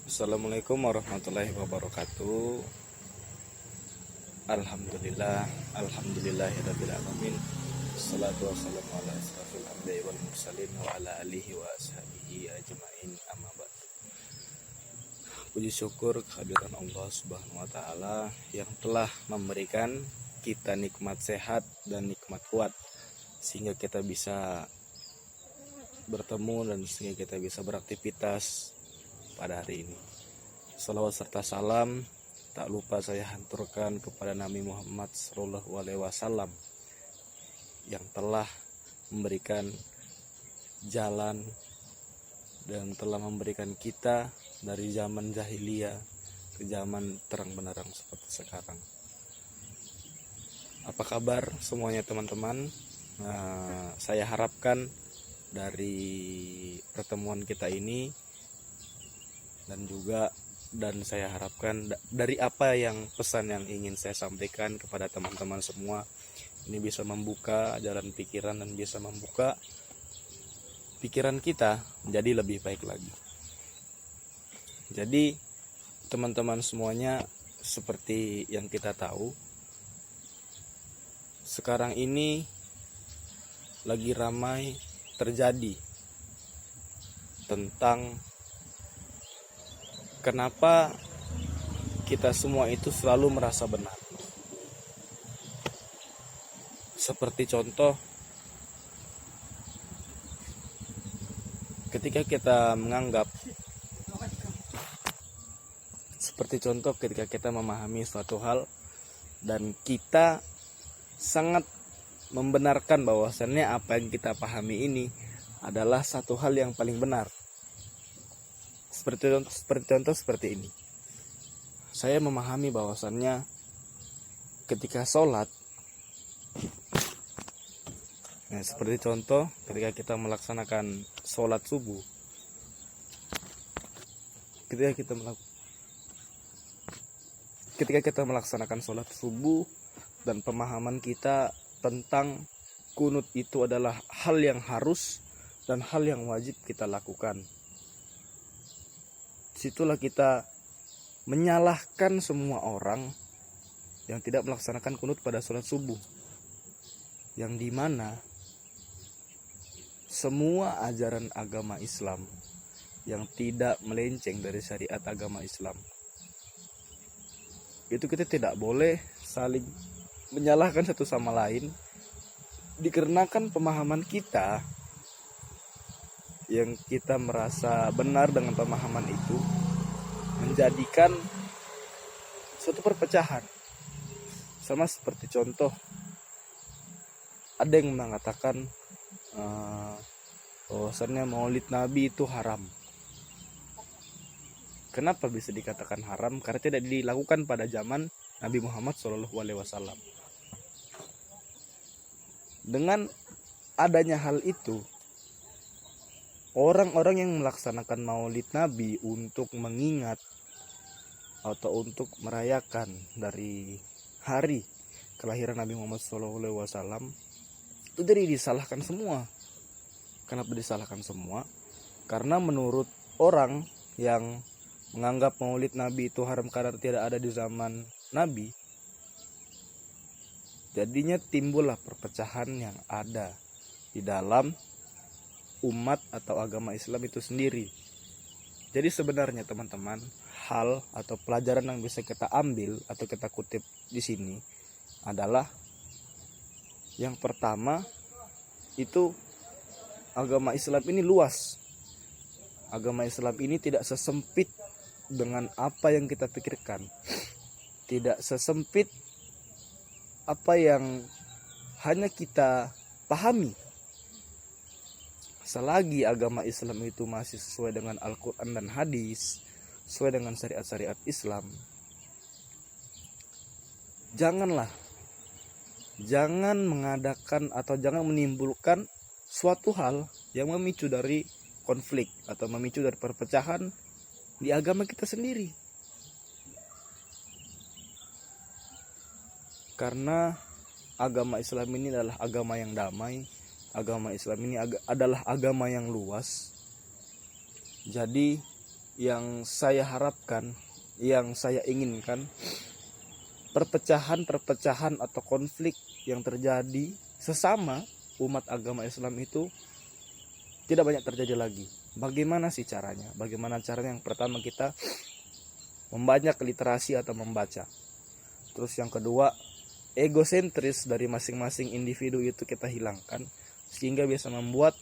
Assalamualaikum warahmatullahi wabarakatuh. Alhamdulillahirabbil alamin. Wassalatu wassalamu ala asrofil anbiya'i wal mursalin wa ala alihi wa ashabihi ajmain, amma ba'd. Puji syukur kehadiran Allah Subhanahu wa taala yang telah memberikan kita nikmat sehat dan nikmat kuat sehingga kita bisa bertemu dan sehingga kita bisa beraktivitas pada hari ini. Salawat serta salam tak lupa saya hanturkan kepada Nabi Muhammad SAW yang telah memberikan jalan dan telah memberikan kita dari zaman jahiliyah ke zaman terang benderang seperti sekarang. Apa kabar semuanya teman-teman? Saya harapkan dari pertemuan kita ini dan saya harapkan dari apa yang pesan yang ingin saya sampaikan kepada teman-teman semua ini bisa membuka jalan pikiran dan bisa membuka pikiran kita menjadi lebih baik lagi. Jadi teman-teman semuanya, seperti yang kita tahu, sekarang ini lagi ramai terjadi tentang kenapa kita semua itu selalu merasa benar. Seperti contoh, ketika kita memahami suatu hal dan kita sangat membenarkan bahwasannya apa yang kita pahami ini adalah satu hal yang paling benar. Seperti contoh seperti ini. Saya memahami bahwasannya ketika sholat, seperti contoh ketika kita melaksanakan sholat subuh, ketika kita melaksanakan sholat subuh dan pemahaman kita tentang kunut itu adalah hal yang harus dan hal yang wajib kita lakukan. Situlah kita menyalahkan semua orang yang tidak melaksanakan kunut pada sholat subuh, yang dimana semua ajaran agama Islam yang tidak melenceng dari syariat agama Islam itu kita tidak boleh saling menyalahkan satu sama lain, dikarenakan pemahaman kita yang kita merasa benar dengan pemahaman itu menjadikan suatu perpecahan. Sama seperti contoh, ada yang mengatakan bahwasannya maulid Nabi itu haram. Kenapa bisa dikatakan haram? Karena tidak dilakukan pada zaman Nabi Muhammad SAW. Dengan adanya hal itu, orang-orang yang melaksanakan maulid Nabi untuk mengingat atau untuk merayakan dari hari kelahiran Nabi Muhammad SAW itu jadi disalahkan semua. Kenapa disalahkan semua? Karena menurut orang yang menganggap maulid Nabi itu haram karena tidak ada di zaman Nabi, jadinya timbullah perpecahan yang ada di dalam umat atau agama Islam itu sendiri. Jadi sebenarnya teman-teman, hal atau pelajaran yang bisa kita ambil atau kita kutip di sini adalah yang pertama itu agama Islam ini luas. Agama Islam ini tidak sesempit dengan apa yang kita pikirkan, tidak sesempit apa yang hanya kita pahami. Selagi agama Islam itu masih sesuai dengan Al-Quran dan hadis, sesuai dengan syariat-syariat Islam, jangan mengadakan atau jangan menimbulkan suatu hal yang memicu dari konflik atau memicu dari perpecahan di agama kita sendiri. Karena agama Islam ini adalah agama yang damai, agama Islam ini adalah agama yang luas, Jadi yang saya harapkan, yang saya inginkan, perpecahan atau konflik yang terjadi sesama umat agama Islam itu tidak banyak terjadi lagi. Bagaimana sih caranya? Bagaimana caranya? Yang pertama, kita membanyak literasi atau membaca. Terus yang kedua, egosentris dari masing-masing individu itu kita hilangkan, sehingga bisa membuat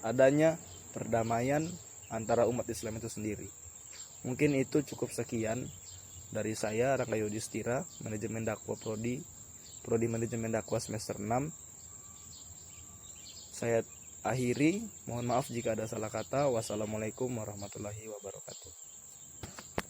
adanya perdamaian antara umat Islam itu sendiri. Mungkin itu cukup sekian dari saya, Rangga Yudhistira, Manajemen Dakwah Prodi Manajemen Dakwah semester 6. Saya akhiri, mohon maaf jika ada salah kata. Wassalamualaikum warahmatullahi wabarakatuh.